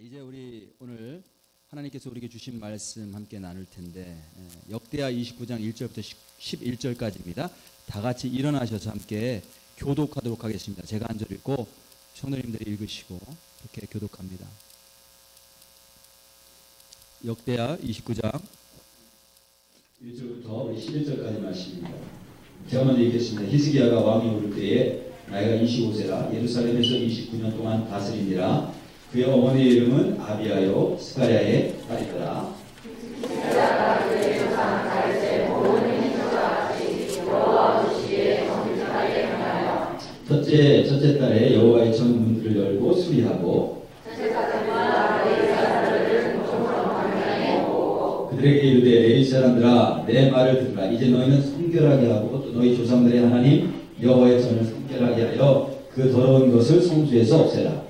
이제 우리 오늘 하나님께서 우리에게 주신 말씀 함께 나눌 텐데 역대하 29장 1절부터 11절까지입니다. 다 같이 일어나셔서 함께 교독하도록 하겠습니다. 제가 한 절 읽고 성도님들이 읽으시고 이렇게 교독합니다. 역대하 29장 1절부터 11절까지 말씀입니다. 제가 먼저 읽겠습니다. 히스기야가 왕이 오를 때에 나이가 25세라 예루살렘에서 29년 동안 다스리니라. 그의 어머니의 이름은 아비아요 스가랴의 딸이더라. 히스기야가 그의 조상 다윗의 모든 행적과 같이 여호와 보시기에 정직하게 행하여 첫째 달에 여호와의 전 문들을 열고 수리하고 첫째 달마다 레위 사람들을 공적으로 방면에 모으고 그들에게 이르되 레위 사람들아 내 말을 들으라. 이제 너희는 성결하게 하고 또 너희 조상들의 하나님 여호와의 전을 성결하게 하여 그 더러운 것을 성소에서 없애라.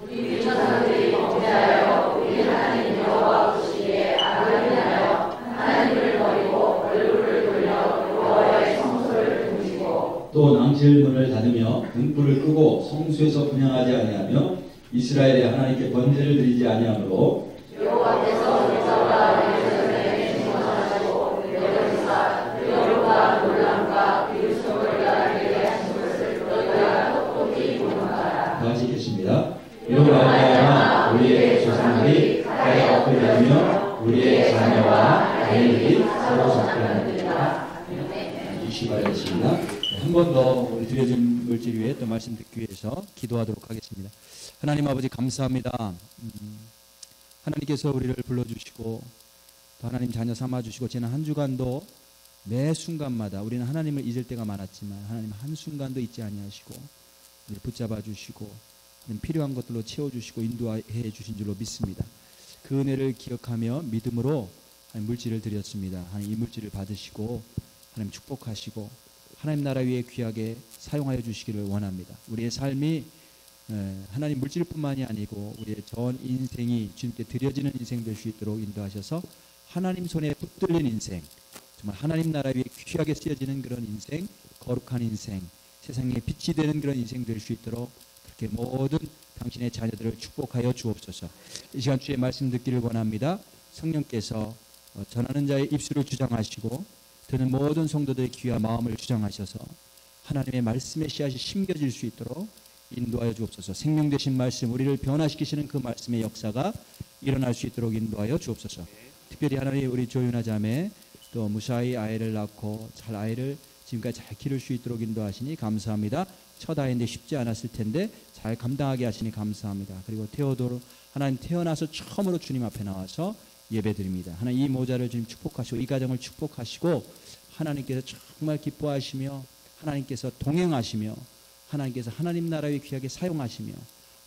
우리 조상들이 범죄하여 우리 하나님 여호와 보시기에 악을 행하여 하나님을 버리고 얼굴을 돌려 여호와의 성소를 등지고 또 낭실 문을 닫으며 등불을 끄고 성소에서 분향하지 아니하며 이스라엘의 하나님께 번제를 드리지 아니하므로 여호와께서 제사와 예루살렘에 중원하시고 여호사 여호와 놀람과 비웃음을 나에게 하신 것을 너희가 똑똑히 보는가. 다 같이 읽겠습니다. 이로 말미암아 우리의 조상들이 달에 엎을 내며 우리의 자녀와 아이들이 서로 접근하느니라. 주시기 바라겠습니다. 한 번 더 우리 드려진 물질 위에 또 말씀 듣기 위해서 기도하도록 하겠습니다. 하나님 아버지 감사합니다. 하나님께서 우리를 불러주시고 또 하나님 자녀 삼아주시고 지난 한 주간도 매 순간마다 우리는 하나님을 잊을 때가 많았지만 하나님 한순간도 잊지 아니하시고 우리를 붙잡아 주시고 필요한 것들로 채워주시고 인도해 주신 줄로 믿습니다. 그 은혜를 기억하며 믿음으로 하나님 물질을 드렸습니다. 하나님 이 물질을 받으시고 하나님 축복하시고 하나님 나라 위에 귀하게 사용하여 주시기를 원합니다. 우리의 삶이 하나님 물질뿐만이 아니고 우리의 전 인생이 주님께 드려지는 인생 될 수 있도록 인도하셔서 하나님 손에 붙들린 인생, 정말 하나님 나라 위에 귀하게 쓰여지는 그런 인생, 거룩한 인생, 세상에 빛이 되는 그런 인생 될 수 있도록 그렇게 모든 당신의 자녀들을 축복하여 주옵소서. 이 시간 주의 말씀 듣기를 원합니다. 성령께서 전하는 자의 입술을 주장하시고 듣는 모든 성도들의 귀와 마음을 주장하셔서 하나님의 말씀의 씨앗이 심겨질 수 있도록 인도하여 주옵소서. 생명 되신 말씀, 우리를 변화시키시는 그 말씀의 역사가 일어날 수 있도록 인도하여 주옵소서. 특별히 하나님 우리 조윤아 자매 또 무사히 아이를 낳고 잘 아이를 지금까지 잘 기를 수 있도록 인도하시니 감사합니다. 첫 아이인데 쉽지 않았을 텐데 잘 감당하게 하시니 감사합니다. 그리고 테오도로 하나님 태어나서 처음으로 주님 앞에 나와서 예배드립니다. 하나님 이 모자를 주님 축복하시고 이 가정을 축복하시고 하나님께서 정말 기뻐하시며 하나님께서 동행하시며 하나님께서 하나님 나라에 귀하게 사용하시며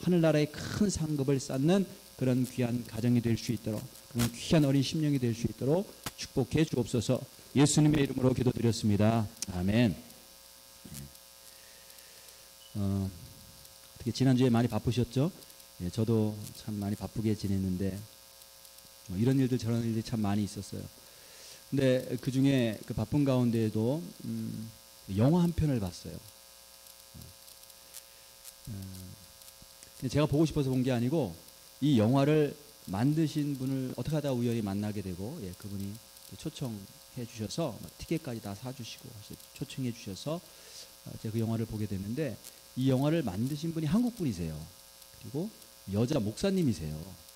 하늘나라의 큰 상급을 쌓는 그런 귀한 가정이 될 수 있도록 그런 귀한 어린 심령이 될 수 있도록 축복해 주옵소서. 예수님의 이름으로 기도드렸습니다. 아멘. 어떻게 지난주에 많이 바쁘셨죠? 예, 저도 참 많이 바쁘게 지냈는데 이런 일들 저런 일들이 참 많이 있었어요. 근데 그 중에 그 바쁜 가운데에도 영화 한 편을 봤어요. 제가 보고 싶어서 본 게 아니고 이 영화를 만드신 분을 어떻게 하다 우연히 만나게 되고 그분이 초청해 주셔서 티켓까지 다 사주시고 초청해 주셔서 제가 그 영화를 보게 됐는데 이 영화를 만드신 분이 한국 분이세요. 그리고 여자 목사님이세요.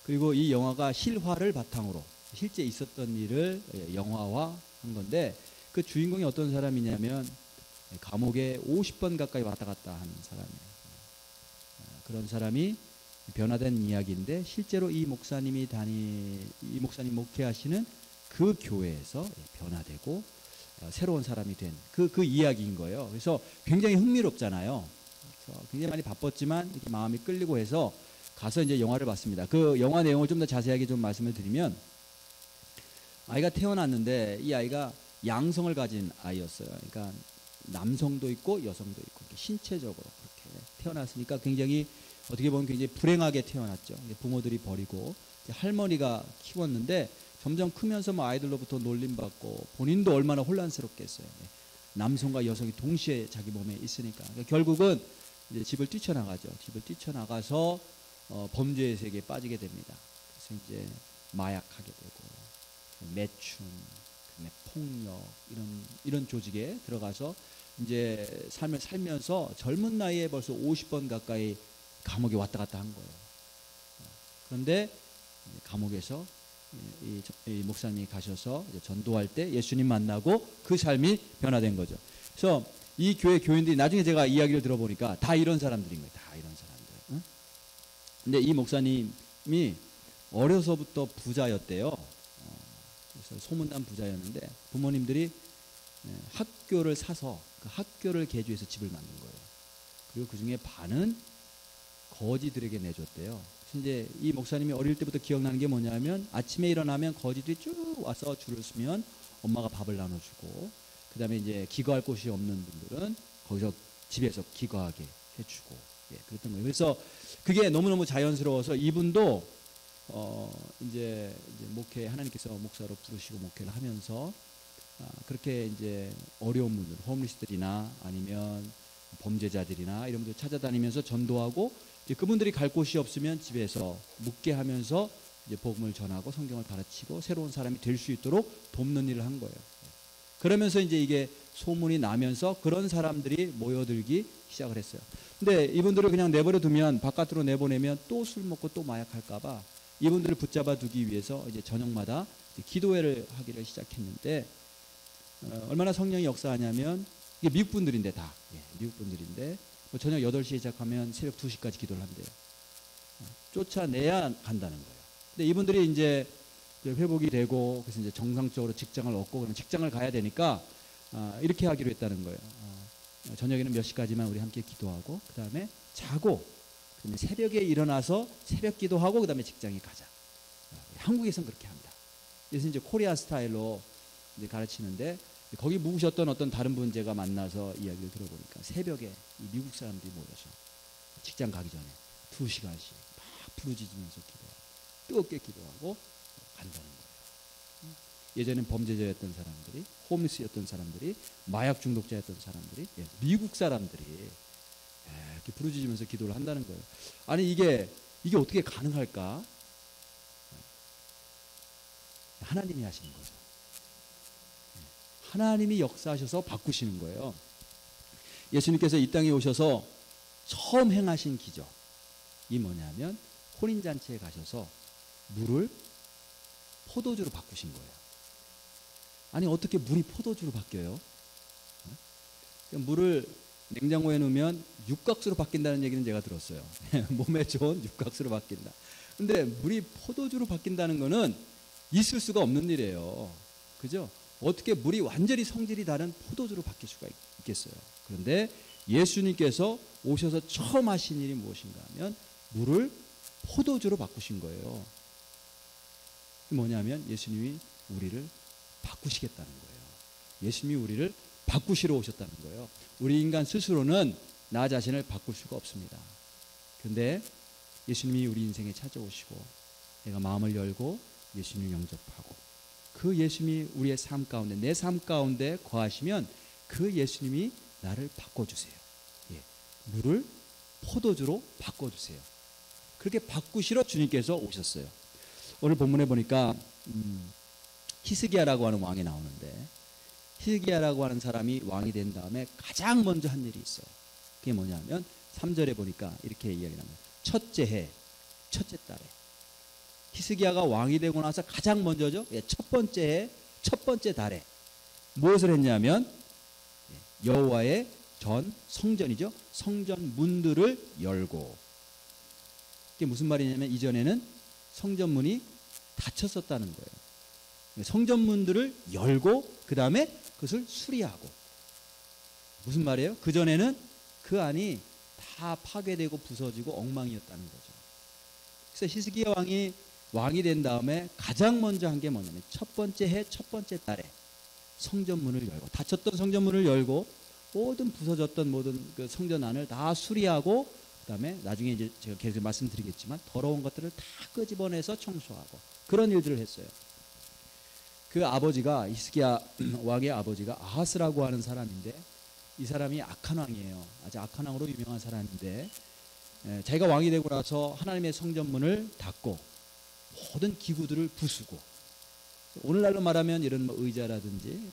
그리고 이 영화가 실화를 바탕으로 실제 있었던 일을 영화화한 건데 그 주인공이 어떤 사람이냐면 감옥에 50번 가까이 왔다 갔다 하는 사람이에요. 그런 사람이 변화된 이야기인데 실제로 이 목사님 목회하시는 그 교회에서 변화되고 새로운 사람이 된 그 이야기인 거예요. 그래서 굉장히 흥미롭잖아요. 그래서 굉장히 많이 바빴지만 이렇게 마음이 끌리고 해서 가서 이제 영화를 봤습니다. 그 영화 내용을 좀 더 자세하게 좀 말씀을 드리면 아이가 태어났는데 이 아이가 양성을 가진 아이였어요. 그러니까 남성도 있고 여성도 있고 신체적으로 그렇게 태어났으니까 굉장히 어떻게 보면 굉장히 불행하게 태어났죠. 부모들이 버리고 할머니가 키웠는데 점점 크면서 뭐 아이들로부터 놀림받고 본인도 얼마나 혼란스럽겠어요. 남성과 여성이 동시에 자기 몸에 있으니까. 그러니까 결국은 이제 집을 뛰쳐나가죠. 집을 뛰쳐나가서 범죄의 세계에 빠지게 됩니다. 그래서 이제 마약하게 되고 매춘, 그다음에 폭력 이런 조직에 들어가서 이제 삶을 살면서 젊은 나이에 벌써 50번 가까이 감옥에 왔다 갔다 한 거예요. 그런데 감옥에서 이 목사님이 가셔서 이제 전도할 때 예수님 만나고 그 삶이 변화된 거죠. 그래서 이 교회 교인들이 나중에 제가 이야기를 들어보니까 다 이런 사람들인 거예요. 다 이런 사람들. 응? 근데 이 목사님이 어려서부터 부자였대요. 그래서 소문난 부자였는데 부모님들이 학교를 사서 그 학교를 개조해서 집을 만든 거예요. 그리고 그 중에 반은 거지들에게 내줬대요. 이제 이 목사님이 어릴 때부터 기억나는 게 뭐냐면 아침에 일어나면 거지들이 쭉 와서 줄을 서면 엄마가 밥을 나눠주고 그 다음에 이제 기거할 곳이 없는 분들은 거기서 집에서 기거하게 해주고 그랬던 거예요. 그래서 그게 너무너무 자연스러워서 이분도 이제 목회 하나님께서 목사로 부르시고 목회를 하면서 그렇게 이제 어려운 분들 홈리스들이나 아니면 범죄자들이나 이런 분들 찾아다니면서 전도하고 이제 그분들이 갈 곳이 없으면 집에서 묵게 하면서 이제 복음을 전하고 성경을 가르치고 새로운 사람이 될 수 있도록 돕는 일을 한 거예요. 그러면서 이제 이게 소문이 나면서 그런 사람들이 모여들기 시작을 했어요. 근데 이분들을 그냥 내버려 두면 바깥으로 내보내면 또 술 먹고 또 마약할까봐 이분들을 붙잡아 두기 위해서 이제 저녁마다 이제 기도회를 하기를 시작했는데 얼마나 성령이 역사하냐면 이게 미국 분들인데 다 미국 분들인데 저녁 8시에 시작하면 새벽 2시까지 기도를 한대요. 쫓아내야 간다는 거예요. 근데 이분들이 이제 회복이 되고 그래서 이제 정상적으로 직장을 얻고 그럼 직장을 가야 되니까 이렇게 하기로 했다는 거예요. 저녁에는 몇 시까지만 우리 함께 기도하고 그 다음에 자고 그다음에 새벽에 일어나서 새벽 기도하고 그 다음에 직장에 가자. 한국에서는 그렇게 합니다. 그래서 이제 코리아 스타일로 이제 가르치는데 거기 묵으셨던 어떤 다른 분 제가 만나서 이야기를 들어보니까 새벽에 이 미국 사람들이 모여서 직장 가기 전에 2시간씩 막 부르짖으면서 기도하고 뜨겁게 기도하고 간다는 거예요. 예전엔 범죄자였던 사람들이 홈리스였던 사람들이 마약 중독자였던 사람들이 미국 사람들이 이렇게 부르짖으면서 기도를 한다는 거예요. 아니 이게 어떻게 가능할까? 하나님이 하시는 거죠. 하나님이 역사하셔서 바꾸시는 거예요. 예수님께서 이 땅에 오셔서 처음 행하신 기적이 뭐냐면 혼인잔치에 가셔서 물을 포도주로 바꾸신 거예요. 아니 어떻게 물이 포도주로 바뀌어요? 물을 냉장고에 넣으면 육각수로 바뀐다는 얘기는 제가 들었어요. 몸에 좋은 육각수로 바뀐다. 근데 물이 포도주로 바뀐다는 거는 있을 수가 없는 일이에요. 그죠? 어떻게 물이 완전히 성질이 다른 포도주로 바뀔 수가 있겠어요. 그런데 예수님께서 오셔서 처음 하신 일이 무엇인가 하면 물을 포도주로 바꾸신 거예요. 뭐냐면 예수님이 우리를 바꾸시겠다는 거예요. 예수님이 우리를 바꾸시러 오셨다는 거예요. 우리 인간 스스로는 나 자신을 바꿀 수가 없습니다. 그런데 예수님이 우리 인생에 찾아오시고 내가 마음을 열고 예수님을 영접하고 그 예수님이 우리의 삶 가운데 내 삶 가운데 거하시면 그 예수님이 나를 바꿔주세요. 물을 포도주로 바꿔주세요. 그렇게 바꾸시러 주님께서 오셨어요. 오늘 본문에 보니까 히스기야라고 하는 왕이 나오는데 히스기야라고 하는 사람이 왕이 된 다음에 가장 먼저 한 일이 있어요. 그게 뭐냐면 3절에 보니까 이렇게 이야기를 합니다. 첫째 해, 첫째 달에 히스기야가 왕이 되고 나서 가장 먼저죠. 첫 번째 해, 첫 번째 달에 무엇을 했냐면 여호와의 전 성전이죠. 성전 문들을 열고 이게 무슨 말이냐면 이전에는 성전문이 닫혔었다는 거예요. 성전문들을 열고 그 다음에 그것을 수리하고 무슨 말이에요? 그전에는 그 안이 다 파괴되고 부서지고 엉망이었다는 거죠. 그래서 히스기야 왕이 된 다음에 가장 먼저 한 게 뭐냐면 첫 번째 해 첫 번째 달에 성전문을 열고 닫혔던 성전문을 열고 모든 부서졌던 모든 그 성전 안을 다 수리하고 그 다음에 나중에 이제 제가 계속 말씀드리겠지만 더러운 것들을 다 끄집어내서 청소하고 그런 일들을 했어요. 그 아버지가 히스기야 왕의 아버지가 아하스라고 하는 사람인데 이 사람이 악한 왕이에요. 아주 악한 왕으로 유명한 사람인데 자기가 왕이 되고 나서 하나님의 성전문을 닫고 모든 기구들을 부수고, 오늘날로 말하면 이런 뭐 의자라든지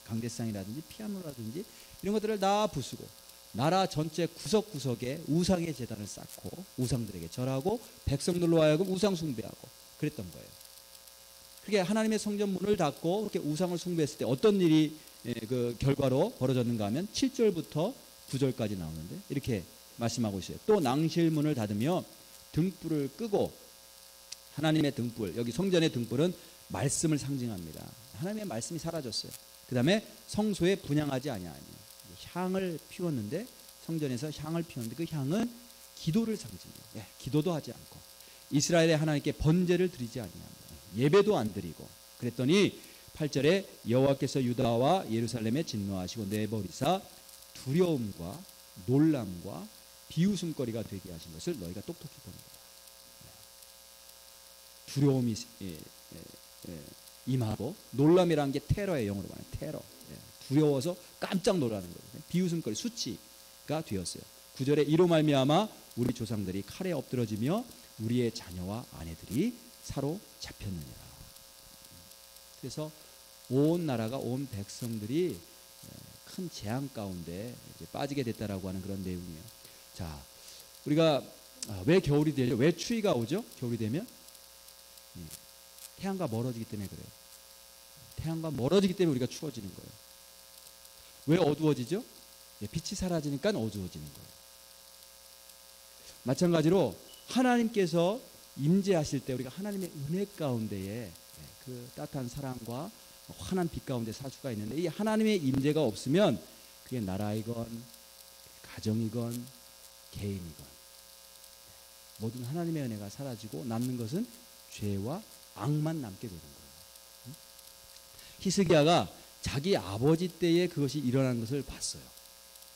강대상이라든지 피아노라든지 이런 것들을 다 부수고 나라 전체 구석구석에 우상의 제단을 쌓고 우상들에게 절하고 백성들로 하여금 우상 숭배하고 그랬던 거예요. 그게 하나님의 성전문을 닫고 그렇게 우상을 숭배했을 때 어떤 일이 그 결과로 벌어졌는가 하면 7절부터 9절까지 나오는데 이렇게 말씀하고 있어요. 또 낭실문을 닫으며 등불을 끄고, 하나님의 등불, 여기 성전의 등불은 말씀을 상징합니다. 하나님의 말씀이 사라졌어요. 그 다음에 성소에 분향하지 아니하니, 향을 피웠는데, 성전에서 향을 피웠는데 그 향은 기도를 상징해요. 기도도 하지 않고 이스라엘의 하나님께 번제를 드리지 아니합니다. 예배도 안 드리고 그랬더니 8절에 여호와께서 유다와 예루살렘에 진노하시고 내버리사 두려움과 놀람과 비웃음거리가 되게 하신 것을 너희가 똑똑히 보는 거다. 두려움이 임하고, 놀람이라는 게 테러의 영어로 말하는 테러. 두려워서 깜짝 놀라는 거거든요. 비웃음거리, 수치가 되었어요. 9절에 이로 말미암아 우리 조상들이 칼에 엎드러지며 우리의 자녀와 아내들이 사로잡혔느니라. 그래서 온 나라가, 온 백성들이 큰 재앙 가운데 이제 빠지게 됐다라고 하는 그런 내용이에요. 자, 우리가 왜 겨울이 되죠? 왜 추위가 오죠? 겨울이 되면 태양과 멀어지기 때문에 그래요. 태양과 멀어지기 때문에 우리가 추워지는 거예요. 왜 어두워지죠? 빛이 사라지니까 어두워지는 거예요. 마찬가지로 하나님께서 임재하실 때 우리가 하나님의 은혜 가운데에 그 따뜻한 사랑과 환한 빛 가운데 살 수가 있는데, 이 하나님의 임재가 없으면 그게 나라이건 가정이건 개인이건 모든 하나님의 은혜가 사라지고 남는 것은 죄와 악만 남게 되는 거예요. 히스기야가 자기 아버지 때에 그것이 일어나는 것을 봤어요.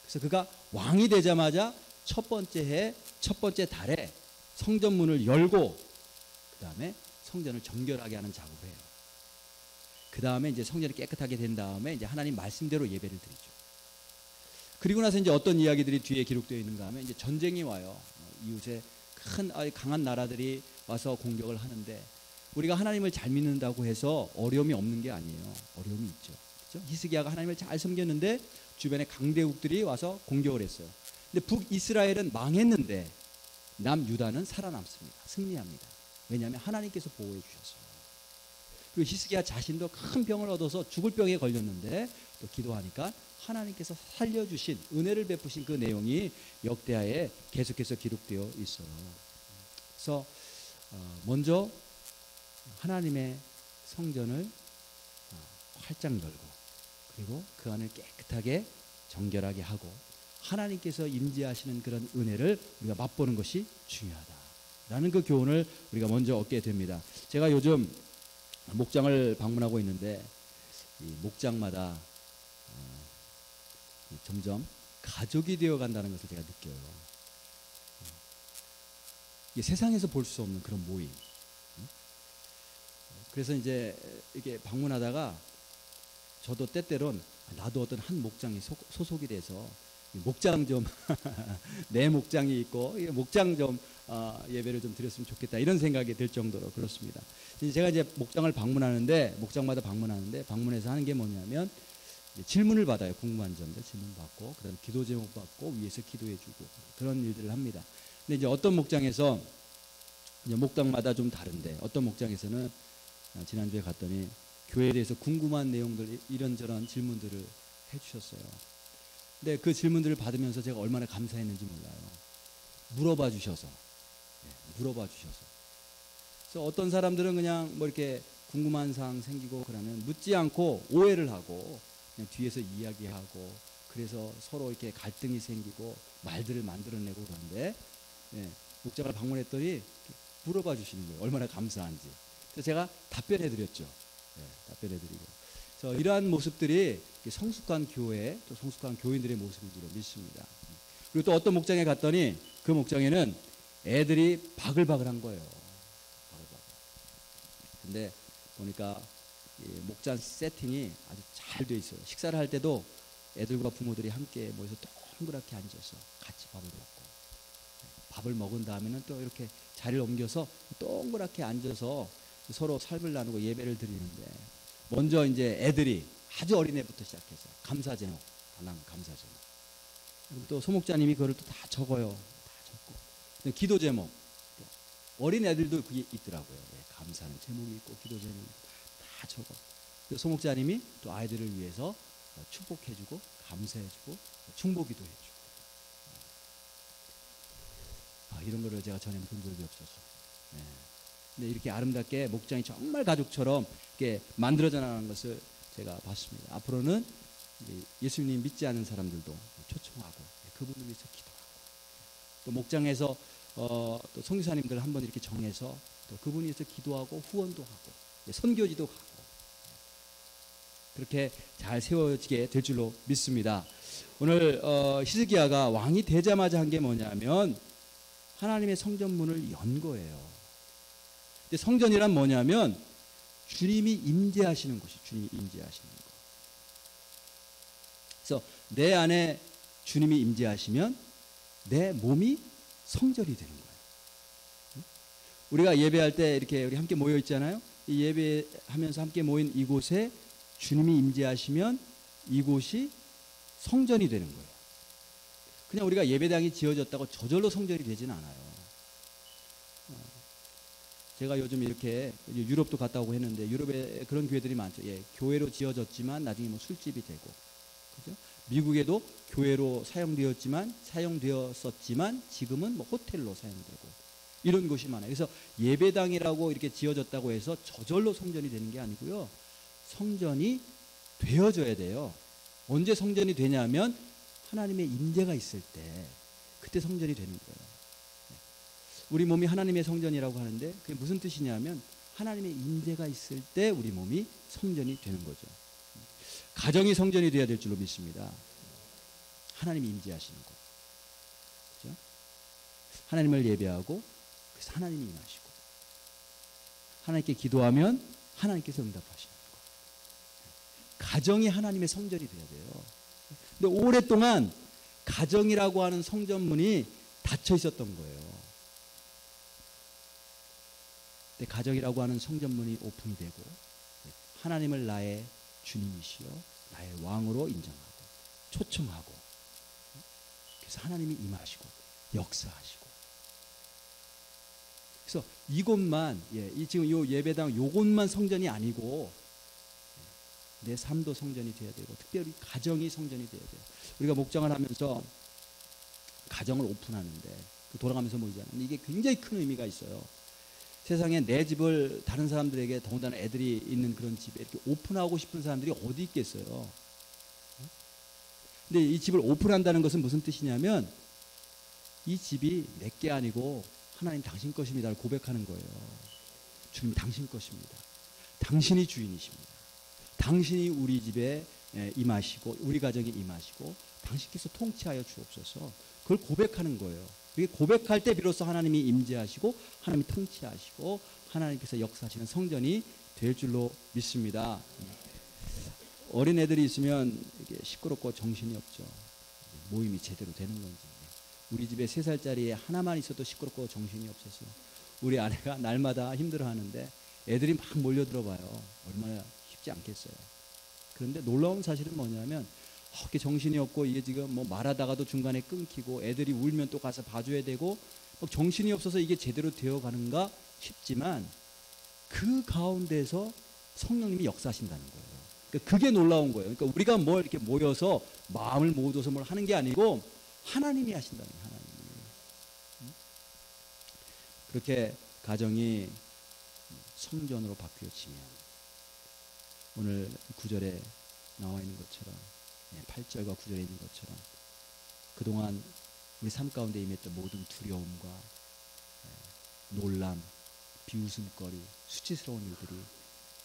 그래서 그가 왕이 되자마자 첫 번째 해, 첫 번째 달에 성전문을 열고 그 다음에 성전을 정결하게 하는 작업을 해요. 그 다음에 이제 성전이 깨끗하게 된 다음에 이제 하나님 말씀대로 예배를 드리죠. 그리고 나서 이제 어떤 이야기들이 뒤에 기록되어 있는가 하면 이제 전쟁이 와요. 이웃에 큰 강한 나라들이 와서 공격을 하는데 우리가 하나님을 잘 믿는다고 해서 어려움이 없는 게 아니에요. 어려움이 있죠. 그렇죠? 히스기야가 하나님을 잘 섬겼는데 주변에 강대국들이 와서 공격을 했어요. 근데 북이스라엘은 망했는데 남유다는 살아남습니다. 승리합니다. 왜냐하면 하나님께서 보호해 주셔서. 그리고 히스기야 자신도 큰 병을 얻어서 죽을 병에 걸렸는데 또 기도하니까 하나님께서 살려주신, 은혜를 베푸신 그 내용이 역대하에 계속해서 기록되어 있어요. 그래서 먼저 하나님의 성전을 활짝 열고 그리고 그 안을 깨끗하게 정결하게 하고 하나님께서 임재하시는 그런 은혜를 우리가 맛보는 것이 중요하다라는 그 교훈을 우리가 먼저 얻게 됩니다. 제가 요즘 목장을 방문하고 있는데 이 목장마다 점점 가족이 되어 간다는 것을 제가 느껴요. 이게 세상에서 볼 수 없는 그런 모임. 그래서 이제 이렇게 방문하다가 저도 때때론 나도 어떤 한 목장에 소속이 돼서 목장 좀 내 목장이 있고 목장 좀 예배를 좀 드렸으면 좋겠다 이런 생각이 들 정도로 그렇습니다. 제가 이제 목장을 방문하는데 목장마다 방문하는데 방문해서 하는 게 뭐냐면 질문을 받아요. 궁금한 점들 질문 받고 그다음 기도 제목 받고 위에서 기도해주고 그런 일들을 합니다. 근데 이제 어떤 목장에서 이제 목장마다 좀 다른데 어떤 목장에서는 지난주에 갔더니 교회에 대해서 궁금한 내용들 이런저런 질문들을 해주셨어요. 근데 그 질문들을 받으면서 제가 얼마나 감사했는지 몰라요. 물어봐 주셔서. 물어봐 주셔서. 그래서 어떤 사람들은 그냥 뭐 이렇게 궁금한 사항 생기고 그러면 묻지 않고 오해를 하고 그냥 뒤에서 이야기하고 그래서 서로 이렇게 갈등이 생기고 말들을 만들어내고 그러는데 목장을 방문했더니 물어봐 주시는 거예요. 얼마나 감사한지. 그래서 제가 답변해 드렸죠. 답변해 드리고. 그래서 이러한 모습들이 성숙한 교회 또 성숙한 교인들의 모습인 줄로 믿습니다. 그리고 또 어떤 목장에 갔더니 그 목장에는 애들이 바글바글한 거예요. 바글바글. 근데 보니까 목장 세팅이 아주 잘 돼 있어요. 식사를 할 때도 애들과 부모들이 함께 모여서 동그랗게 앉아서 같이 밥을 먹고 밥을 먹은 다음에는 또 이렇게 자리를 옮겨서 동그랗게 앉아서 서로 삶을 나누고 예배를 드리는데, 먼저 이제 애들이 아주 어린애부터 시작해서 감사 제목, 하나님 감사 제목. 그리고 또 소목자님이 그걸 또 다 적어요. 다 적고. 기도 제목. 어린 애들도 그게 있더라고요. 예, 감사하는 제목이 있고 기도 제목이 있고 다 적어. 소목자님이 또 아이들을 위해서 축복해주고 감사해주고 충고기도 해주고. 이런 거를 제가 전에 본 적이 없어서. 예. 근데 이렇게 아름답게 목장이 정말 가족처럼 이렇게 만들어져 나가는 것을 제가 봤습니다. 앞으로는 예수님 믿지 않은 사람들도 초청하고 그분을 위해서 기도하고, 또 목장에서 또 선교사님들 한번 이렇게 정해서 또 그분을 위해서 기도하고 후원도 하고 선교지도 가고, 그렇게 잘 세워지게 될 줄로 믿습니다. 오늘 히스기야가 왕이 되자마자 한 게 뭐냐면 하나님의 성전문을 연 거예요. 근데 성전이란 뭐냐면 주님이 임재하시는 곳이, 주님이 임재하시는 것. 그래서 내 안에 주님이 임재하시면 내 몸이 성전이 되는 거예요. 우리가 예배할 때 이렇게 우리 함께 모여 있잖아요. 이 예배하면서 함께 모인 이곳에 주님이 임재하시면 이곳이 성전이 되는 거예요. 그냥 우리가 예배당이 지어졌다고 저절로 성전이 되지는 않아요. 제가 요즘 이렇게 유럽도 갔다 오고 했는데 유럽에 그런 교회들이 많죠. 예, 교회로 지어졌지만 나중에 뭐 술집이 되고, 그죠? 미국에도 교회로 사용되었었지만 지금은 뭐 호텔로 사용되고 이런 곳이 많아요. 그래서 예배당이라고 이렇게 지어졌다고 해서 저절로 성전이 되는 게 아니고요. 성전이 되어져야 돼요. 언제 성전이 되냐면 하나님의 임재가 있을 때, 그때 성전이 되는 거예요. 우리 몸이 하나님의 성전이라고 하는데 그게 무슨 뜻이냐면 하나님의 임재가 있을 때 우리 몸이 성전이 되는 거죠. 가정이 성전이 되어야 될 줄로 믿습니다. 하나님이 임재하시는 것. 그죠? 하나님을 예배하고 그래서 하나님이 임하시고, 하나님께 기도하면 하나님께서 응답하시는 것. 가정이 하나님의 성전이 되어야 돼요. 근데 오랫동안 가정이라고 하는 성전문이 닫혀 있었던 거예요. 근데 가정이라고 하는 성전문이 오픈이 되고 하나님을 나의 주님이시여 나의 왕으로 인정하고 초청하고, 그래서 하나님이 임하시고 역사하시고, 그래서 이곳만, 지금 이 예배당 요곳만 성전이 아니고 내 삶도 성전이 되어야 되고 특별히 가정이 성전이 되어야 돼요. 우리가 목장을 하면서 가정을 오픈하는데 돌아가면서 모이잖아요. 이게 굉장히 큰 의미가 있어요. 세상에 내 집을 다른 사람들에게, 더군다나 애들이 있는 그런 집에 이렇게 오픈하고 싶은 사람들이 어디 있겠어요. 근데 이 집을 오픈한다는 것은 무슨 뜻이냐면 이 집이 내게 아니고 하나님 당신 것입니다를 고백하는 거예요. 주님 당신 것입니다. 당신이 주인이십니다. 당신이 우리 집에 임하시고 우리 가정에 임하시고 당신께서 통치하여 주옵소서. 그걸 고백하는 거예요. 그게 고백할 때 비로소 하나님이 임재하시고 하나님이 통치하시고 하나님께서 역사하시는 성전이 될 줄로 믿습니다. 어린애들이 있으면 이게 시끄럽고 정신이 없죠. 모임이 제대로 되는 건지. 우리 집에 3살짜리 하나만 있어도 시끄럽고 정신이 없어서 우리 아내가 날마다 힘들어하는데 애들이 막 몰려들어봐요. 얼마나 쉽지 않겠어요. 그런데 놀라운 사실은 뭐냐면 이렇게 정신이 없고 이게 지금 뭐 말하다가도 중간에 끊기고 애들이 울면 또 가서 봐줘야 되고 막 정신이 없어서 이게 제대로 되어가는가 싶지만 그 가운데서 성령님이 역사하신다는 거예요. 그러니까 그게 놀라운 거예요. 그러니까 우리가 뭘 이렇게 모여서 마음을 모아서 뭘 하는 게 아니고 하나님이 하신다는 거예요. 하나님이. 그렇게 가정이 성전으로 바뀌어지면 오늘 9절에 나와 있는 것처럼 8절과 9절에 있는 것처럼 그동안 우리 삶 가운데 임했던 모든 두려움과 놀람, 비웃음거리, 수치스러운 일들이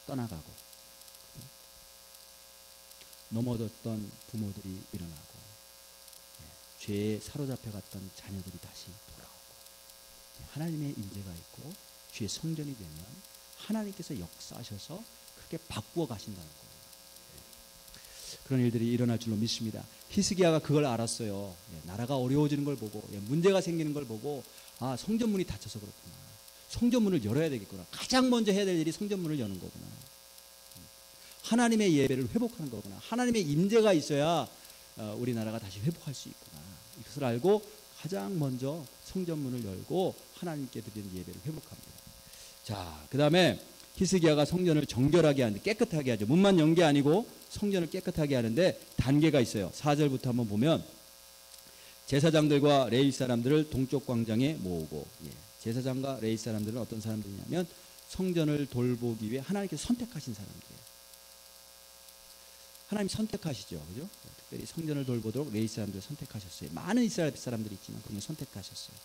떠나가고 넘어졌던 부모들이 일어나고 죄에 사로잡혀갔던 자녀들이 다시 돌아오고 하나님의 임재가 있고 주의 성전이 되면 하나님께서 역사하셔서 그렇게 바꾸어 가신다는 거예요. 그런 일들이 일어날 줄로 믿습니다. 히스기야가 그걸 알았어요. 나라가 어려워지는 걸 보고, 문제가 생기는 걸 보고, 아, 성전문이 닫혀서 그렇구나. 성전문을 열어야 되겠구나. 가장 먼저 해야 될 일이 성전문을 여는 거구나. 하나님의 예배를 회복하는 거구나. 하나님의 임재가 있어야 우리나라가 다시 회복할 수 있구나. 이것을 알고 가장 먼저 성전문을 열고 하나님께 드리는 예배를 회복합니다. 자, 그 다음에 히스기야가 성전을 정결하게 하는데, 깨끗하게 하죠. 문만 연 게 아니고 성전을 깨끗하게 하는데 단계가 있어요. 4절부터 한번 보면, 제사장들과 레위 사람들을 동쪽 광장에 모으고, 제사장과 레위 사람들은 어떤 사람들이냐면 성전을 돌보기 위해 하나님께서 선택하신 사람들이에요. 하나님 선택하시죠, 그죠? 특별히 성전을 돌보도록 레위 사람들을 선택하셨어요. 많은 이스라엘 사람들이 있지만 그분을 선택하셨어요.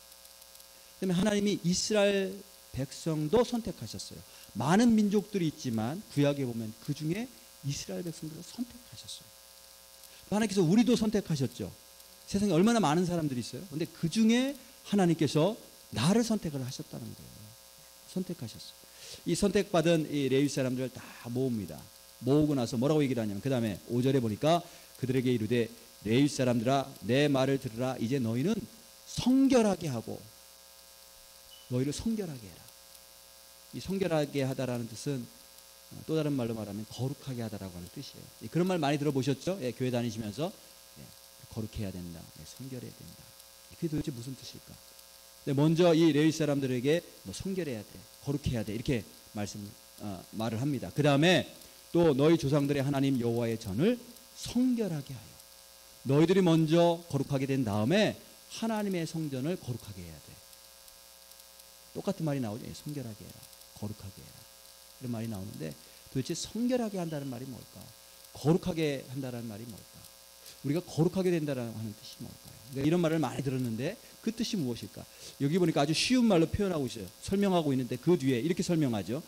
그다음에 하나님이 이스라엘 백성도 선택하셨어요. 많은 민족들이 있지만 구약에 보면 그 중에 이스라엘 백성들을 선택하셨어요. 하나님께서 우리도 선택하셨죠. 세상에 얼마나 많은 사람들이 있어요. 그런데 그 중에 하나님께서 나를 선택을 하셨다는 거예요. 선택하셨어요. 이 선택받은 이 레위 사람들을 다 모읍니다. 모으고 나서 뭐라고 얘기를 하냐면, 그 다음에 5절에 보니까 그들에게 이르되, 레위 사람들아, 내 말을 들으라. 이제 너희는 성결하게 하고, 너희를 성결하게 해라. 이 성결하게 하다라는 뜻은 또 다른 말로 말하면 거룩하게 하다라고 하는 뜻이에요. 그런 말 많이 들어보셨죠? 교회 다니시면서 거룩해야 된다, 성결해야 된다. 그게 도대체 무슨 뜻일까? 먼저 이 레위 사람들에게 너 성결해야 돼, 거룩해야 돼, 이렇게 말을 합니다. 그 다음에 또 너희 조상들의 하나님 여호와의 전을 성결하게 하여, 너희들이 먼저 거룩하게 된 다음에 하나님의 성전을 거룩하게 해야 돼. 똑같은 말이 나오죠. 성결하게 해라, 거룩하게 해라, 이런 말이 나오는데, 도대체 성결하게 한다는 말이 뭘까? 거룩하게 한다는 말이 뭘까? 우리가 거룩하게 된다는 하는 뜻이 뭘까요? 그러니까 이런 말을 많이 들었는데 그 뜻이 무엇일까? 여기 보니까 아주 쉬운 말로 표현하고 있어요. 설명하고 있는데 그 뒤에 이렇게 설명하죠.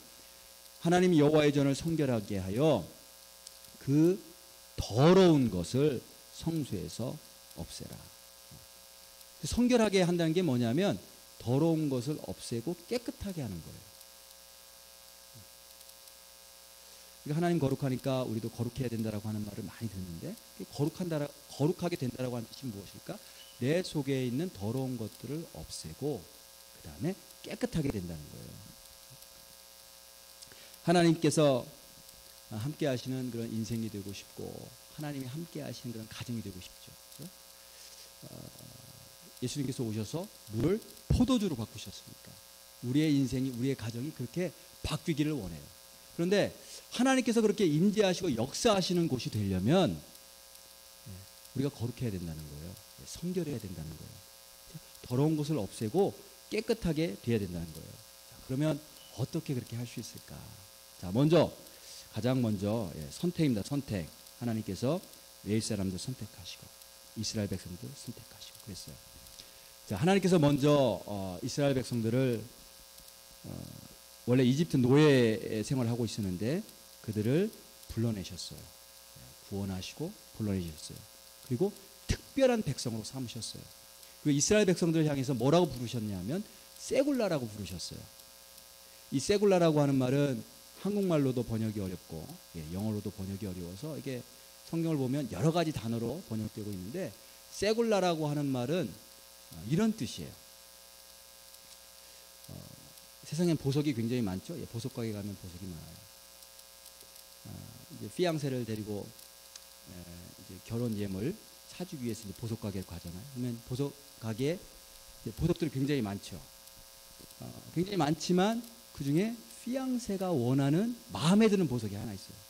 하나님 여호와의 전을 성결하게 하여 그 더러운 것을 성소에서 없애라. 성결하게 한다는 게 뭐냐면 더러운 것을 없애고 깨끗하게 하는 거예요. 그러니까 하나님 거룩하니까 우리도 거룩해야 된다라고 하는 말을 많이 듣는데, 거룩하게 된다라고 하는 뜻이 무엇일까? 내 속에 있는 더러운 것들을 없애고 그 다음에 깨끗하게 된다는 거예요. 하나님께서 함께 하시는 그런 인생이 되고 싶고, 하나님이 함께 하시는 그런 가정이 되고 싶죠. 그렇죠? 예수님께서 오셔서 물을 포도주로 바꾸셨으니까 우리의 인생이, 우리의 가정이 그렇게 바뀌기를 원해요. 그런데 하나님께서 그렇게 임재하시고 역사하시는 곳이 되려면 우리가 거룩해야 된다는 거예요. 성결해야 된다는 거예요. 더러운 것을 없애고 깨끗하게 돼야 된다는 거예요. 자, 그러면 어떻게 그렇게 할 수 있을까? 자, 가장 먼저 선택입니다. 선택. 하나님께서 레위 사람들 선택하시고 이스라엘 백성들 선택하시고 그랬어요. 자, 하나님께서 먼저 이스라엘 백성들을 원래 이집트 노예 생활을 하고 있었는데 그들을 불러내셨어요. 구원하시고 불러내셨어요. 그리고 특별한 백성으로 삼으셨어요. 그리고 이스라엘 백성들을 향해서 뭐라고 부르셨냐면 세굴라라고 부르셨어요. 이 세굴라라고 하는 말은 한국말로도 번역이 어렵고 영어로도 번역이 어려워서 이게 성경을 보면 여러 가지 단어로 번역되고 있는데, 세굴라라고 하는 말은 이런 뜻이에요. 세상엔 보석이 굉장히 많죠. 보석 가게 가면 보석이 많아요. 이제 피앙세를 데리고 이제 결혼 예물 사주기 위해서 이제 보석 가게를 가잖아요. 그러면 보석 가게에 보석들이 굉장히 많죠. 굉장히 많지만 그 중에 피앙세가 원하는 마음에 드는 보석이 하나 있어요.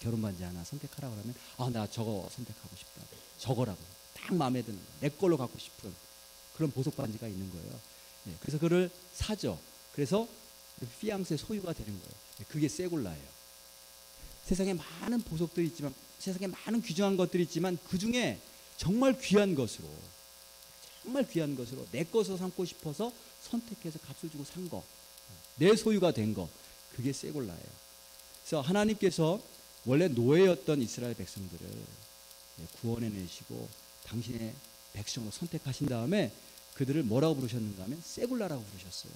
결혼 반지 하나 선택하라고 하면 나 저거 선택하고 싶다. 저거라고 딱 마음에 드는 거, 내 걸로 갖고 싶은 그런 보석 반지가 있는 거예요. 그래서 그를 사죠. 그래서 피앙세 소유가 되는 거예요. 그게 세굴라예요. 세상에 많은 보석들이 있지만, 세상에 많은 귀중한 것들이 있지만 그 중에 정말 귀한 것으로 내 것으로 삼고 싶어서 선택해서 값을 주고 산 거, 내 소유가 된 거, 그게 세굴라예요. 그래서 하나님께서 원래 노예였던 이스라엘 백성들을 구원해내시고 당신의 백성으로 선택하신 다음에 그들을 뭐라고 부르셨는가 하면 세굴라라고 부르셨어요.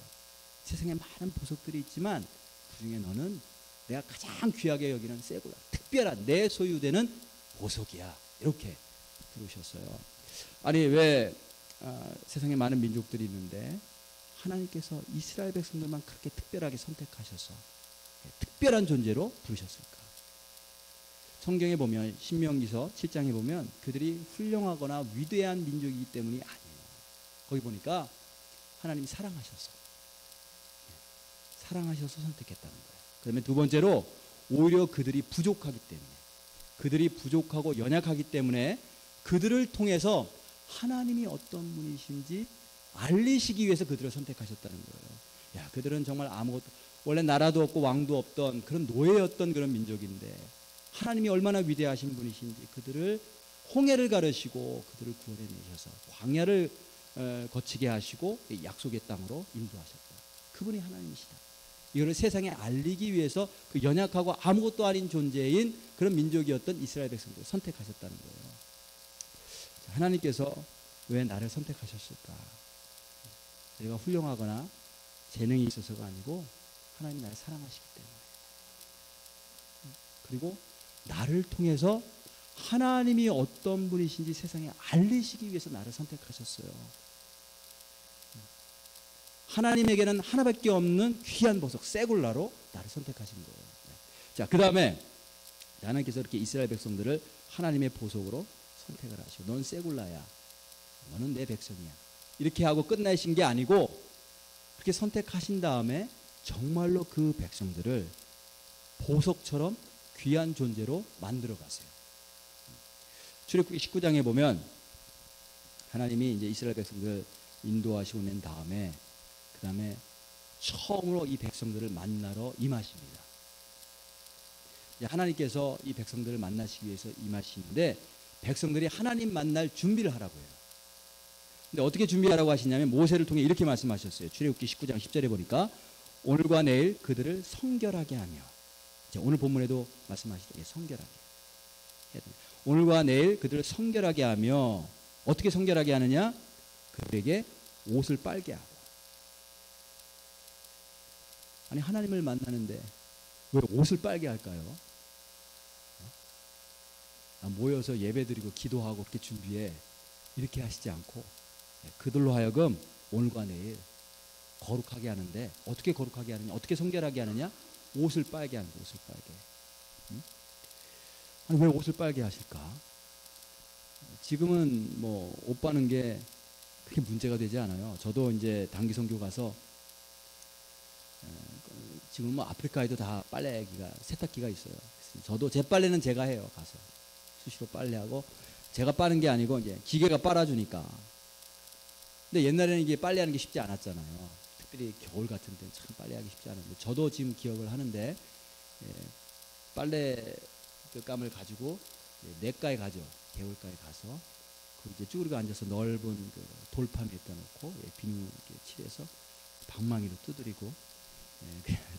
세상에 많은 보석들이 있지만 그 중에 너는 내가 가장 귀하게 여기는 세굴라, 특별한 내 소유되는 보석이야. 이렇게 부르셨어요. 아니 왜 세상에 많은 민족들이 있는데 하나님께서 이스라엘 백성들만 그렇게 특별하게 선택하셔서 특별한 존재로 부르셨을까? 성경에 보면 신명기서 7장에 보면 그들이 훌륭하거나 위대한 민족이기 때문이 아니에요. 거기 보니까 하나님이 사랑하셔서 선택했다는 거예요. 그러면 두 번째로 오히려 그들이 부족하기 때문에, 그들이 부족하고 연약하기 때문에 그들을 통해서 하나님이 어떤 분이신지 알리시기 위해서 그들을 선택하셨다는 거예요. 야, 그들은 정말 아무것도, 원래 나라도 없고 왕도 없던 그런 노예였던 그런 민족인데 하나님이 얼마나 위대하신 분이신지 그들을 홍해를 가르시고 그들을 구원해내셔서 광야를 거치게 하시고 약속의 땅으로 인도하셨다. 그분이 하나님이시다. 이거를 세상에 알리기 위해서 그 연약하고 아무것도 아닌 존재인 그런 민족이었던 이스라엘 백성들을 선택하셨다는 거예요. 하나님께서 왜 나를 선택하셨을까? 내가 훌륭하거나 재능이 있어서가 아니고 하나님이 나를 사랑하시기 때문에, 그리고 나를 통해서 하나님이 어떤 분이신지 세상에 알리시기 위해서 나를 선택하셨어요. 하나님에게는 하나밖에 없는 귀한 보석 세굴라로 나를 선택하신 거예요. 자, 그 다음에 하나님께서 이렇게 이스라엘 백성들을 하나님의 보석으로 선택을 하시고, 넌 세굴라야, 너는 내 백성이야, 이렇게 하고 끝내신 게 아니고 그렇게 선택하신 다음에 정말로 그 백성들을 보석처럼 귀한 존재로 만들어 가세요. 출애굽기 19장에 보면 하나님이 이제 이스라엘 백성들을 인도하시고 낸 다음에 그 다음에 처음으로 이 백성들을 만나러 임하십니다. 하나님께서 이 백성들을 만나시기 위해서 임하시는데 백성들이 하나님 만날 준비를 하라고 해요. 근데 어떻게 준비하라고 하시냐면 모세를 통해 이렇게 말씀하셨어요. 출애굽기 19장 10절에 보니까 오늘과 내일 그들을 성결하게 하며, 오늘 본문에도 말씀하시죠. 성결하게. 오늘과 내일 그들을 성결하게 하며, 어떻게 성결하게 하느냐? 그들에게 옷을 빨게 하고. 아니, 하나님을 만나는데 왜 옷을 빨게 할까요? 모여서 예배드리고 기도하고 그렇게 준비해, 이렇게 하시지 않고 그들로 하여금 오늘과 내일 거룩하게 하는데, 어떻게 거룩하게 하느냐, 어떻게 성결하게 하느냐? 옷을 빨게 하는 거예요. 옷을 빨게. 아니, 왜 옷을 빨게 하실까? 지금은 뭐 옷 빠는 게 그렇게 문제가 되지 않아요. 저도 이제 단기 선교 가서 지금 뭐 아프리카에도 다 빨래기가, 세탁기가 있어요. 저도 제 빨래는 제가 해요. 가서 수시로 빨래하고, 제가 빠는 게 아니고 이제 기계가 빨아주니까. 근데 옛날에는 이게 빨래하는 게 쉽지 않았잖아요. 특별히 겨울 같은 때는 참 빨래하기 쉽지 않은데, 저도 지금 기억을 하는데 빨래 그 감을 가지고 냇가에 가죠. 개울가에 가서 그 이제 쭈그리고 앉아서 넓은 그 돌판 위에다 놓고 비누 이렇게 칠해서 방망이로 두드리고,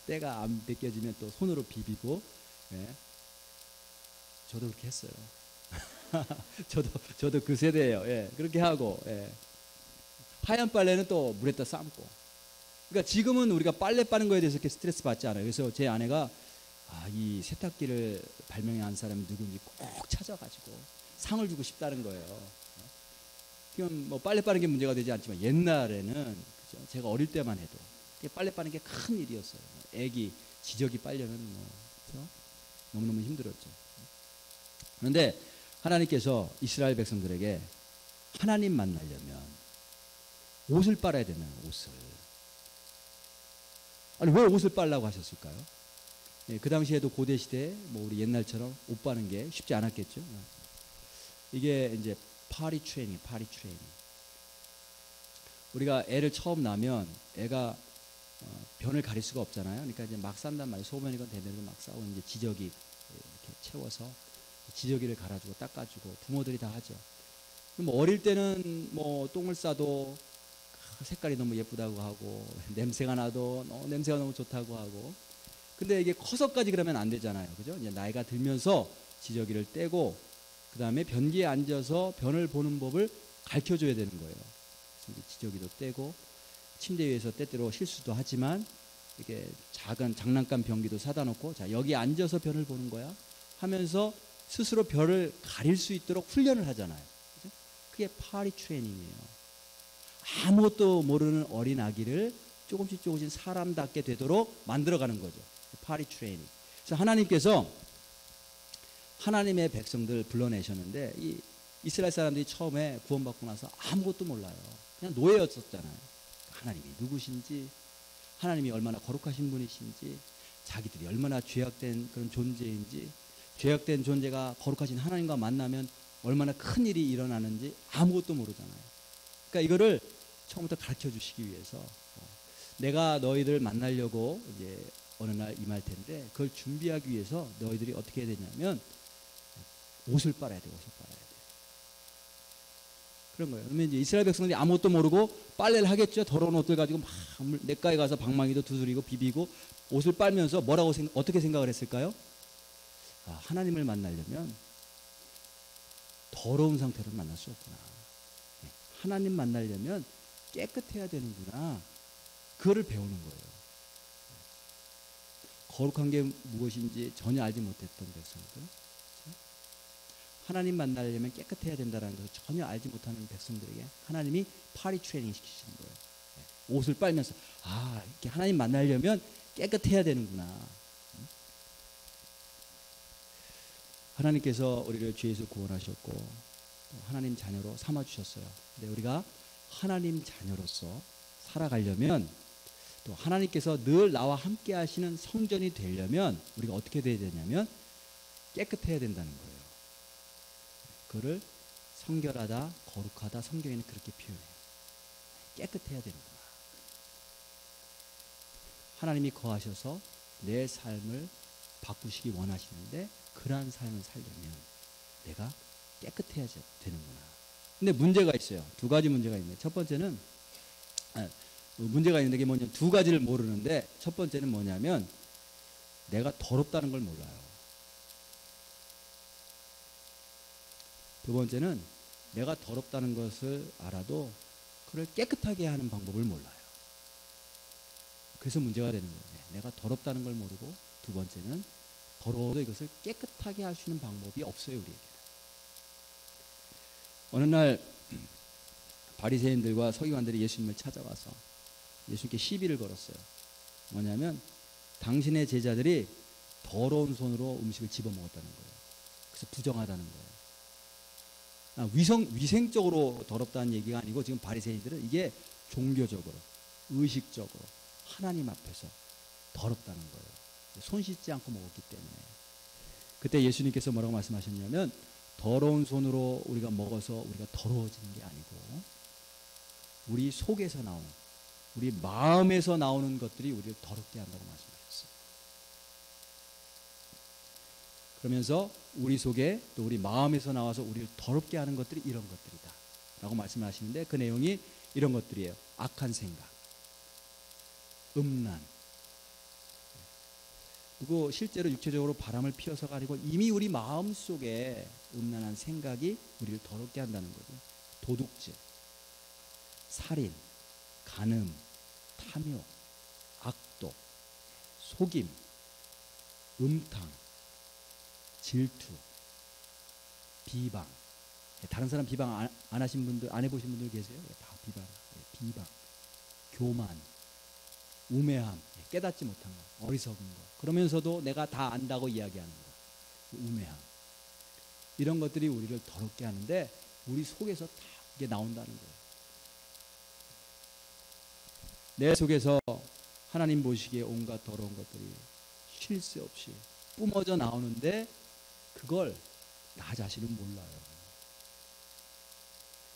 때가 안 벗겨지면 또 손으로 비비고, 저도 그렇게 했어요. 저도 그 세대예요. 그렇게 하고, 하얀 빨래는 또 물에다 삶고. 그러니까 지금은 우리가 빨래 빠는 거에 대해서 이렇게 스트레스 받지 않아요. 그래서 제 아내가 이 세탁기를 발명한 사람이 누군지 꼭 찾아가지고 상을 주고 싶다는 거예요. 지금 뭐 빨래 빠는 게 문제가 되지 않지만 옛날에는, 그죠? 제가 어릴 때만 해도 빨래 빠는 게 큰 일이었어요. 애기 지저귀 빨려면 그죠? 너무너무 힘들었죠. 그런데 하나님께서 이스라엘 백성들에게 하나님 만나려면 옷을 빨아야 되는, 옷을. 아니, 왜 옷을 빨라고 하셨을까요? 그 당시에도 고대 시대에 뭐 우리 옛날처럼 옷 빠는 게 쉽지 않았겠죠. 이게 이제 파리 트레이닝. 우리가 애를 처음 낳으면 애가 변을 가릴 수가 없잖아요. 그러니까 이제 막 싼단 말이에요. 소변이건 대변이건 막 싸고 이제 지저귀 이렇게 채워서 지저귀를 갈아주고 닦아주고 부모들이 다 하죠. 뭐 어릴 때는 뭐 똥을 싸도 색깔이 너무 예쁘다고 하고, 냄새가 나도 냄새가 너무 좋다고 하고. 근데 이게 커서까지 그러면 안 되잖아요. 그죠? 이제 나이가 들면서 지저귀를 떼고, 그 다음에 변기에 앉아서 변을 보는 법을 가르쳐 줘야 되는 거예요. 그래서 지저귀도 떼고, 침대 위에서 때때로 실수도 하지만, 이렇게 작은 장난감 변기도 사다 놓고, 자, 여기 앉아서 변을 보는 거야 하면서 스스로 별을 가릴 수 있도록 훈련을 하잖아요. 그죠? 그게 파리 트레이닝이에요. 아무것도 모르는 어린 아기를 조금씩 사람답게 되도록 만들어가는 거죠. 파리 트레이닝. 그래서 하나님께서 하나님의 백성들 불러내셨는데 이 이스라엘 사람들이 처음에 구원받고 나서 아무것도 몰라요. 그냥 노예였었잖아요. 하나님이 누구신지, 하나님이 얼마나 거룩하신 분이신지, 자기들이 얼마나 죄악된 그런 존재인지, 죄악된 존재가 거룩하신 하나님과 만나면 얼마나 큰 일이 일어나는지 아무것도 모르잖아요. 그러니까 이거를 처음부터 가르쳐 주시기 위해서 내가 너희들 만나려고 이제 어느 날 임할 텐데 그걸 준비하기 위해서 너희들이 어떻게 해야 되냐면 옷을 빨아야 돼. 옷을 빨아야 돼. 그런 거예요. 그러면 이제 이스라엘 백성들이 아무것도 모르고 빨래를 하겠죠. 더러운 옷들 가지고 막 냇가에 가서 방망이도 두드리고 비비고 옷을 빨면서 어떻게 생각을 했을까요? 아, 하나님을 만나려면 더러운 상태로 만날 수 없구나. 하나님 만나려면 깨끗해야 되는구나. 그거를 배우는 거예요. 거룩한 게 무엇인지 전혀 알지 못했던 백성들. 하나님 만나려면 깨끗해야 된다는 것을 전혀 알지 못하는 백성들에게 하나님이 파리 트레이닝 시키시는 거예요. 옷을 빨면서 아, 이렇게 하나님 만나려면 깨끗해야 되는구나. 하나님께서 우리를 죄에서 구원하셨고 하나님 자녀로 삼아주셨어요. 근데 우리가 하나님 자녀로서 살아가려면 또 하나님께서 늘 나와 함께 하시는 성전이 되려면 우리가 어떻게 돼야 되냐면 깨끗해야 된다는 거예요. 그거를 성결하다, 거룩하다 성경에는 그렇게 표현해요. 깨끗해야 되는구나. 하나님이 거하셔서 내 삶을 바꾸시기 원하시는데 그러한 삶을 살려면 내가 깨끗해야 되는구나. 근데 문제가 있어요. 두 가지 문제가 있네요. 첫 번째는 문제가 있는데 그게 뭐냐면 두 가지를 모르는데 첫 번째는 뭐냐면 내가 더럽다는 걸 몰라요. 두 번째는 내가 더럽다는 것을 알아도 그걸 깨끗하게 하는 방법을 몰라요. 그래서 문제가 되는 거예요. 내가 더럽다는 걸 모르고 두 번째는 더러워도 이것을 깨끗하게 할 수 있는 방법이 없어요. 우리에게. 어느 날 바리새인들과 서기관들이 예수님을 찾아와서 예수님께 시비를 걸었어요. 뭐냐면 당신의 제자들이 더러운 손으로 음식을 집어먹었다는 거예요. 그래서 부정하다는 거예요. 위생적으로 더럽다는 얘기가 아니고 지금 바리새인들은 이게 종교적으로, 의식적으로 하나님 앞에서 더럽다는 거예요. 손 씻지 않고 먹었기 때문에. 그때 예수님께서 뭐라고 말씀하셨냐면 더러운 손으로 우리가 먹어서 우리가 더러워지는 게 아니고 우리 속에서 나오는, 우리 마음에서 나오는 것들이 우리를 더럽게 한다고 말씀하셨어요. 그러면서 우리 속에 또 우리 마음에서 나와서 우리를 더럽게 하는 것들이 이런 것들이다 라고 말씀을 하시는데 그 내용이 이런 것들이에요. 악한 생각, 음란, 그리고 실제로 육체적으로 바람을 피워서가 아니고 이미 우리 마음속에 음란한 생각이 우리를 더럽게 한다는 거죠. 도둑질, 살인, 간음, 탐욕, 악독, 속임, 음탕, 질투, 비방. 다른 사람 비방 안 하신 분들, 안 해보신 분들 계세요? 다 비방, 비방, 교만, 우매함, 깨닫지 못한 거, 어리석은 거. 그러면서도 내가 다 안다고 이야기하는 거, 우매함. 이런 것들이 우리를 더럽게 하는데 우리 속에서 다 이게 나온다는 거예요. 내 속에서 하나님 보시기에 온갖 더러운 것들이 쉴 새 없이 뿜어져 나오는데 그걸 나 자신은 몰라요.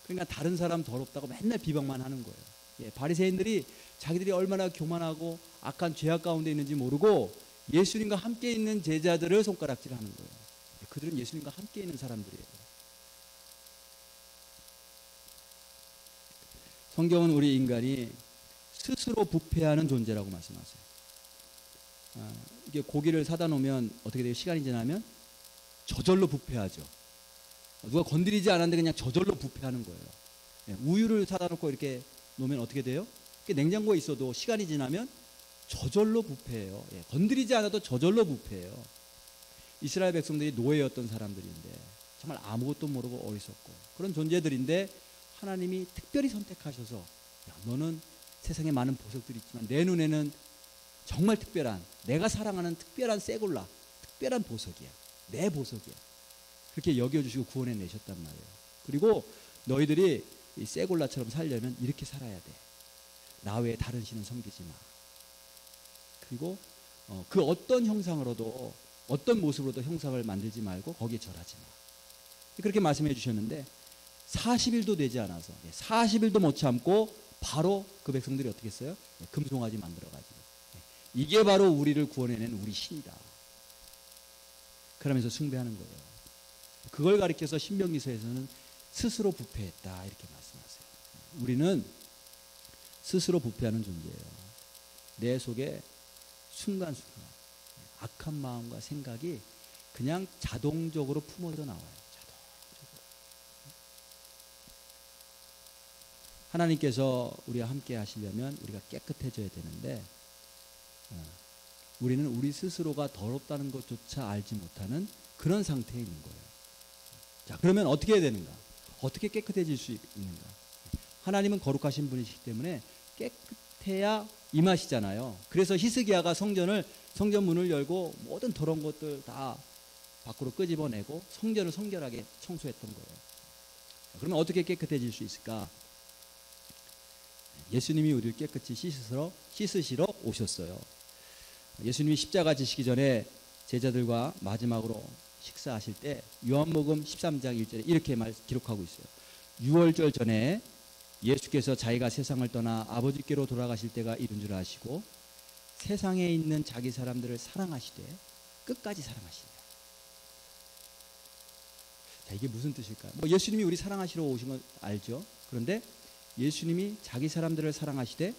그러니까 다른 사람 더럽다고 맨날 비방만 하는 거예요. 바리새인들이 자기들이 얼마나 교만하고 악한 죄악 가운데 있는지 모르고 예수님과 함께 있는 제자들을 손가락질하는 거예요. 그들은 예수님과 함께 있는 사람들이에요. 성경은 우리 인간이 스스로 부패하는 존재라고 말씀하세요. 이게 고기를 사다 놓으면 어떻게 돼요? 시간이 지나면 저절로 부패하죠. 누가 건드리지 않았는데 그냥 저절로 부패하는 거예요. 우유를 사다 놓고 이렇게 놓으면 어떻게 돼요? 냉장고에 있어도 시간이 지나면 저절로 부패해요. 건드리지 않아도 저절로 부패해요. 이스라엘 백성들이 노예였던 사람들인데 정말 아무것도 모르고 어리석고 그런 존재들인데 하나님이 특별히 선택하셔서 야, 너는 세상에 많은 보석들이 있지만 내 눈에는 정말 특별한, 내가 사랑하는 특별한 세골라, 특별한 보석이야. 내 보석이야. 그렇게 여겨주시고 구원해 내셨단 말이에요. 그리고 너희들이 이 세골라처럼 살려면 이렇게 살아야 돼. 나 외에 다른 신은 섬기지 마. 그리고 그 어떤 형상으로도, 어떤 모습으로도 형상을 만들지 말고 거기에 절하지 마. 그렇게 말씀해 주셨는데 40일도 되지 않아서 40일도 못 참고 바로 그 백성들이 어떻게 했어요? 금송아지 만들어가지고 이게 바로 우리를 구원해낸 우리 신이다. 그러면서 숭배하는 거예요. 그걸 가리켜서 신명기서에서는 스스로 부패했다 이렇게 말씀하세요. 우리는 스스로 부패하는 존재예요. 내 속에 순간순간 악한 마음과 생각이 그냥 자동적으로 품어져 나와요. 하나님께서 우리와 함께 하시려면 우리가 깨끗해져야 되는데 우리는 우리 스스로가 더럽다는 것조차 알지 못하는 그런 상태에 있는 거예요. 자, 그러면 어떻게 해야 되는가? 어떻게 깨끗해질 수 있는가? 하나님은 거룩하신 분이시기 때문에 깨끗해야 임하시잖아요. 그래서 히스기야가 성전 문을 열고 모든 더러운 것들 다 밖으로 끄집어내고 성전을 성결하게 청소했던 거예요. 그러면 어떻게 깨끗해질 수 있을까? 예수님이 우리를 깨끗이 씻으시러 오셨어요. 예수님이 십자가 지시기 전에 제자들과 마지막으로 식사하실 때 요한복음 13장 1절에 이렇게 기록하고 있어요. 6월절 전에 예수께서 자기가 세상을 떠나 아버지께로 돌아가실 때가 이른 줄 아시고 세상에 있는 자기 사람들을 사랑하시되 끝까지 사랑하시다. 자, 이게 무슨 뜻일까요? 예수님이 우리 사랑하시러 오신 건 알죠? 그런데 예수님이 자기 사람들을 사랑하시되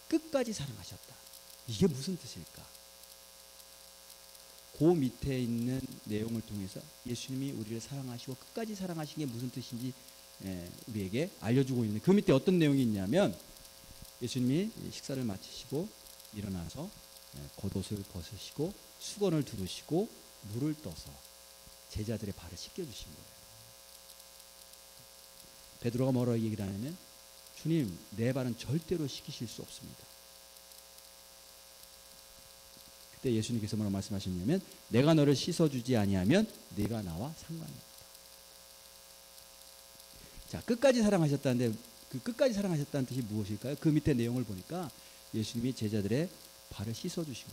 끝까지 사랑하셨다. 이게 무슨 뜻일까? 그 밑에 있는 내용을 통해서 예수님이 우리를 사랑하시고 끝까지 사랑하신 게 무슨 뜻인지 우리에게 알려주고 있는 그 밑에 어떤 내용이 있냐면 예수님이 식사를 마치시고 일어나서 겉옷을 벗으시고 수건을 두르시고 물을 떠서 제자들의 발을 씻겨주신 거예요. 베드로가 뭐라고 얘기를 하냐면 주님, 내 발은 절대로 씻기실 수 없습니다. 그때 예수님께서 뭐라고 말씀하셨냐면 내가 너를 씻어주지 아니하면 네가 나와 상관이 없다. 자, 끝까지 사랑하셨다는데 그 끝까지 사랑하셨다는 뜻이 무엇일까요? 그 밑에 내용을 보니까 예수님이 제자들의 발을 씻어주신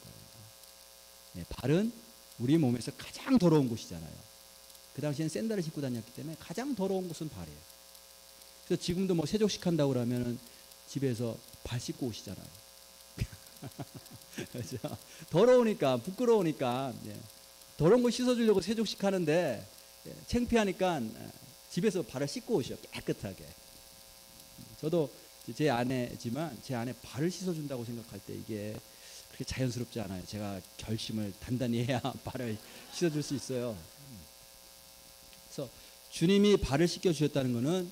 거예요. 발은 우리 몸에서 가장 더러운 곳이잖아요. 그 당시에는 샌들을 신고 다녔기 때문에 가장 더러운 곳은 발이에요. 그래서 지금도 세족식 한다고 그러면 집에서 발 씻고 오시잖아요. 그렇죠? 더러우니까, 부끄러우니까, 더러운 거 씻어주려고 세족식 하는데, 창피하니까 집에서 발을 씻고 오셔, 깨끗하게. 저도 제 아내지만 제 아내 발을 씻어준다고 생각할 때 이게 그렇게 자연스럽지 않아요. 제가 결심을 단단히 해야 발을 씻어줄 수 있어요. 그래서 주님이 발을 씻겨주셨다는 것은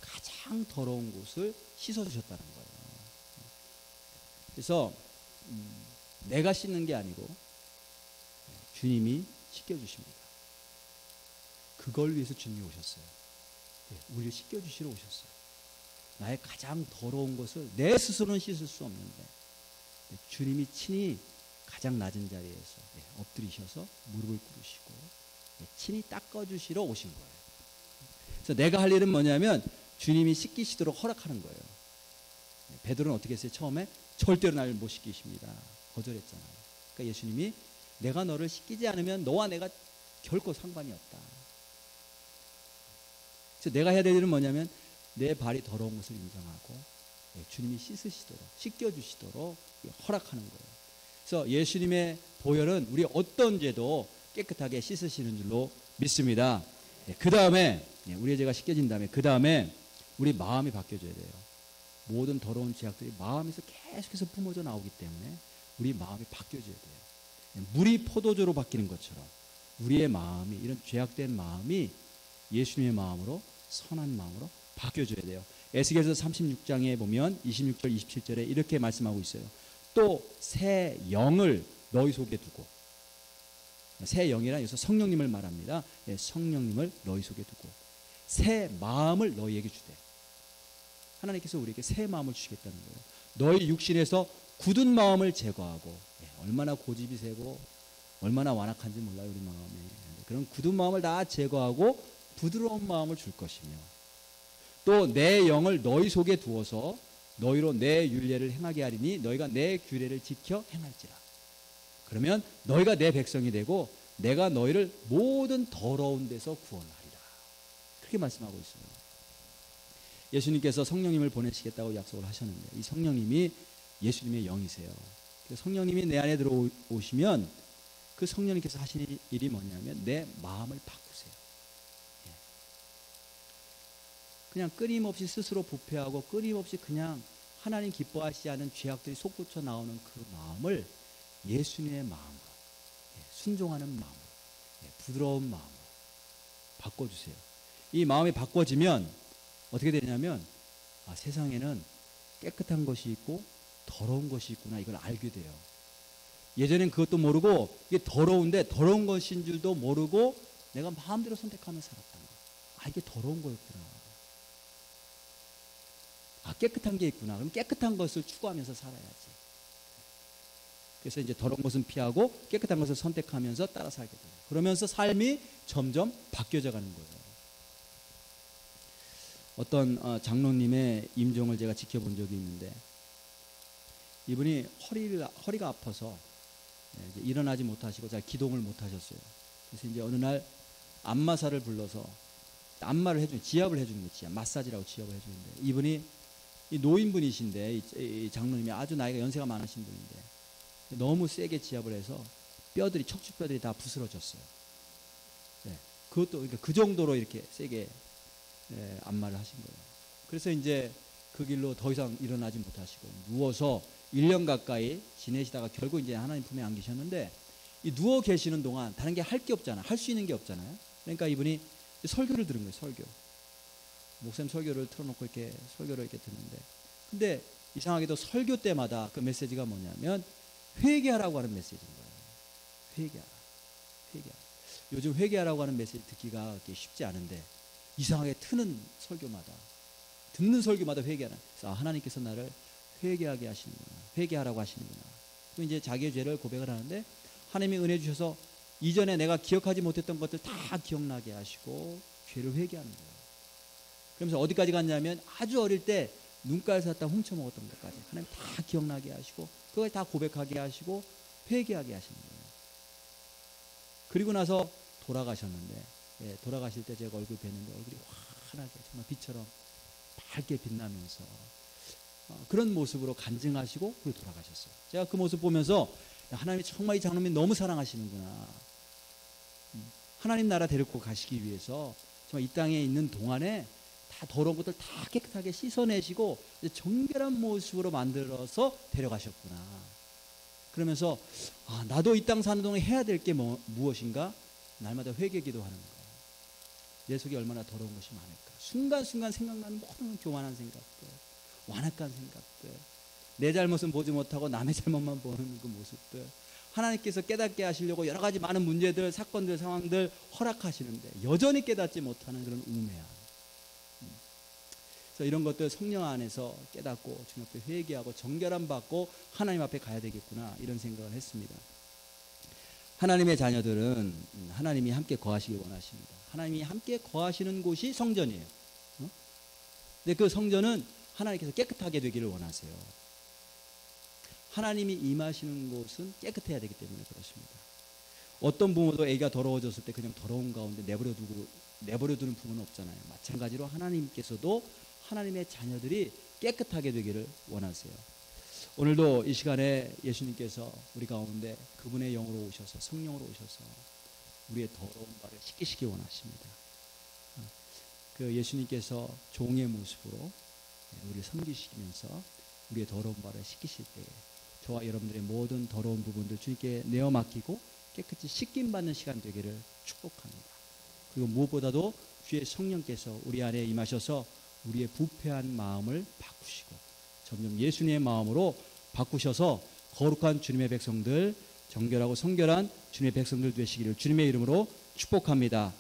가장 더러운 곳을 씻어주셨다는 거예요. 그래서 내가 씻는 게 아니고 주님이 씻겨주십니다. 그걸 위해서 주님이 오셨어요. 우리를 씻겨주시러 오셨어요. 나의 가장 더러운 것을 내 스스로는 씻을 수 없는데 주님이 친히 가장 낮은 자리에서 엎드리셔서 무릎을 꿇으시고 친히 닦아주시러 오신 거예요. 그래서 내가 할 일은 뭐냐면 주님이 씻기시도록 허락하는 거예요. 베드로는 어떻게 했어요? 처음에 절대로 나를 못 씻기십니다. 거절했잖아요. 그러니까 예수님이 내가 너를 씻기지 않으면 너와 내가 결코 상관이 없다. 그래서 내가 해야 될 일은 뭐냐면 내 발이 더러운 것을 인정하고 주님이 씻으시도록 씻겨주시도록 허락하는 거예요. 그래서 예수님의 보혈은 우리 어떤 죄도 깨끗하게 씻으시는 줄로 믿습니다. 그 다음에 우리의 죄가 씻겨진 다음에 그 다음에 우리 마음이 바뀌어져야 돼요. 모든 더러운 죄악들이 마음에서 계속해서 뿜어져 나오기 때문에 우리 마음이 바뀌어져야 돼요. 물이 포도주로 바뀌는 것처럼 우리의 마음이 이런 죄악된 마음이 예수님의 마음으로 선한 마음으로 바뀌어져야 돼요. 에스겔서 36장에 보면 26절 27절에 이렇게 말씀하고 있어요. 또 새 영을 너희 속에 두고 새 영이란 여기서 성령님을 말합니다. 예, 성령님을 너희 속에 두고 새 마음을 너희에게 주되. 하나님께서 우리에게 새 마음을 주시겠다는 거예요. 너희 육신에서 굳은 마음을 제거하고, 예, 얼마나 고집이 세고 얼마나 완악한지 몰라요, 우리 마음이. 그런 굳은 마음을 다 제거하고 부드러운 마음을 줄 것이며, 또 내 영을 너희 속에 두어서 너희로 내 율례를 행하게 하리니 너희가 내 규례를 지켜 행할지라. 그러면 너희가 내 백성이 되고 내가 너희를 모든 더러운 데서 구원하리라. 그렇게 말씀하고 있어요. 예수님께서 성령님을 보내시겠다고 약속을 하셨는데, 이 성령님이 예수님의 영이세요. 성령님이 내 안에 들어오시면 그 성령님께서 하시는 일이 뭐냐면 내 마음을 바꾸세요. 예. 그냥 끊임없이 스스로 부패하고 끊임없이 그냥 하나님 기뻐하시지 않은 죄악들이 솟구쳐 나오는 그 마음을 예수님의 마음으로, 예, 순종하는 마음으로, 예, 부드러운 마음으로 바꿔주세요. 이 마음이 바꿔지면 어떻게 되냐면, 아, 세상에는 깨끗한 것이 있고 더러운 것이 있구나, 이걸 알게 돼요. 예전엔 그것도 모르고 이게 더러운데 더러운 것인 줄도 모르고 내가 마음대로 선택하며 살았다. 아, 이게 더러운 거였구나. 아, 깨끗한 게 있구나. 그럼 깨끗한 것을 추구하면서 살아야지. 그래서 이제 더러운 것은 피하고 깨끗한 것을 선택하면서 따라 살게 돼요. 그러면서 삶이 점점 바뀌어져 가는 거예요. 어떤 장로님의 임종을 제가 지켜본 적이 있는데, 이분이 허리가 아파서 이제 일어나지 못하시고 잘 기동을 못하셨어요. 그래서 이제 어느 날 안마사를 불러서 안마를 해주는, 지압을 해주는 거예요. 지압, 마사지라고 지압을 해주는데, 이분이 이 노인분이신데, 이 장로님이 아주 나이가 연세가 많으신 분인데 너무 세게 지압을 해서 뼈들이, 척추뼈들이 다 부스러졌어요. 네, 그것도 그러니까 그 정도로 이렇게 세게, 네, 안마를 하신 거예요. 그래서 이제 그 길로 더 이상 일어나지 못하시고 누워서 1년 가까이 지내시다가 결국 이제 하나님 품에 안기셨는데, 이 누워 계시는 동안 다른 게 할 게 없잖아요. 할 수 있는 게 없잖아요. 그러니까 이분이 설교를 들은 거예요. 설교. 목사님 설교를 틀어놓고 이렇게 설교를 이렇게 듣는데, 근데 이상하게도 설교 때마다 그 메시지가 뭐냐면 회개하라고 하는 메시지인 거예요. 회개하라. 회개하라. 요즘 회개하라고 하는 메시지 듣기가 그렇게 쉽지 않은데, 이상하게 트는 설교마다, 듣는 설교마다 회개하라. 그래서 하나님께서 나를 회개하게 하시는구나. 회개하라고 하시는구나. 또 이제 자기의 죄를 고백을 하는데, 하나님이 은혜 주셔서 이전에 내가 기억하지 못했던 것들 다 기억나게 하시고 죄를 회개하는 거예요. 그러면서 어디까지 갔냐면 아주 어릴 때 눈깔 샀다 훔쳐먹었던 것까지 하나님 다 기억나게 하시고 그걸 다 고백하게 하시고 회개하게 하시는 거예요. 그리고 나서 돌아가셨는데, 예, 돌아가실 때 제가 얼굴 뵀는데 얼굴이 환하게 정말 빛처럼 밝게 빛나면서 그런 모습으로 간증하시고 그리고 돌아가셨어요. 제가 그 모습 보면서 하나님이 정말 이 장로님 너무 사랑하시는구나. 하나님 나라 데리고 가시기 위해서 정말 이 땅에 있는 동안에 다 더러운 것들 다 깨끗하게 씻어내시고 정결한 모습으로 만들어서 데려가셨구나. 그러면서 아, 나도 이 땅 사는 동안 해야 될 게 무엇인가? 날마다 회개 기도하는 거예요. 내 속에 얼마나 더러운 것이 많을까. 순간순간 생각나는 모든 교만한 생각들, 완악한 생각들, 내 잘못은 보지 못하고 남의 잘못만 보는 그 모습들, 하나님께서 깨닫게 하시려고 여러 가지 많은 문제들, 사건들, 상황들 허락하시는데 여전히 깨닫지 못하는 그런 우매함. 그래서 이런 것들 성령 안에서 깨닫고 주님 앞에 회개하고 정결함 받고 하나님 앞에 가야 되겠구나, 이런 생각을 했습니다. 하나님의 자녀들은 하나님이 함께 거하시길 원하십니다. 하나님이 함께 거하시는 곳이 성전이에요. 근데 그 성전은 하나님께서 깨끗하게 되기를 원하세요. 하나님이 임하시는 곳은 깨끗해야 되기 때문에 그렇습니다. 어떤 부모도 애가 더러워졌을 때 그냥 더러운 가운데 내버려두는 부모는 없잖아요. 마찬가지로 하나님께서도 하나님의 자녀들이 깨끗하게 되기를 원하세요. 오늘도 이 시간에 예수님께서 우리 가운데 그분의 영으로 오셔서, 성령으로 오셔서 우리의 더러운 발을 씻기시기 원하십니다. 그 예수님께서 종의 모습으로 우리를 섬기시면서 우리의 더러운 발을 씻기실 때에 저와 여러분들의 모든 더러운 부분들 주님께 내어 맡기고 깨끗이 씻김 받는 시간 되기를 축복합니다. 그리고 무엇보다도 주의 성령께서 우리 안에 임하셔서 우리의 부패한 마음을 바꾸시고 점점 예수님의 마음으로 바꾸셔서 거룩한 주님의 백성들, 정결하고 성결한 주님의 백성들 되시기를 주님의 이름으로 축복합니다.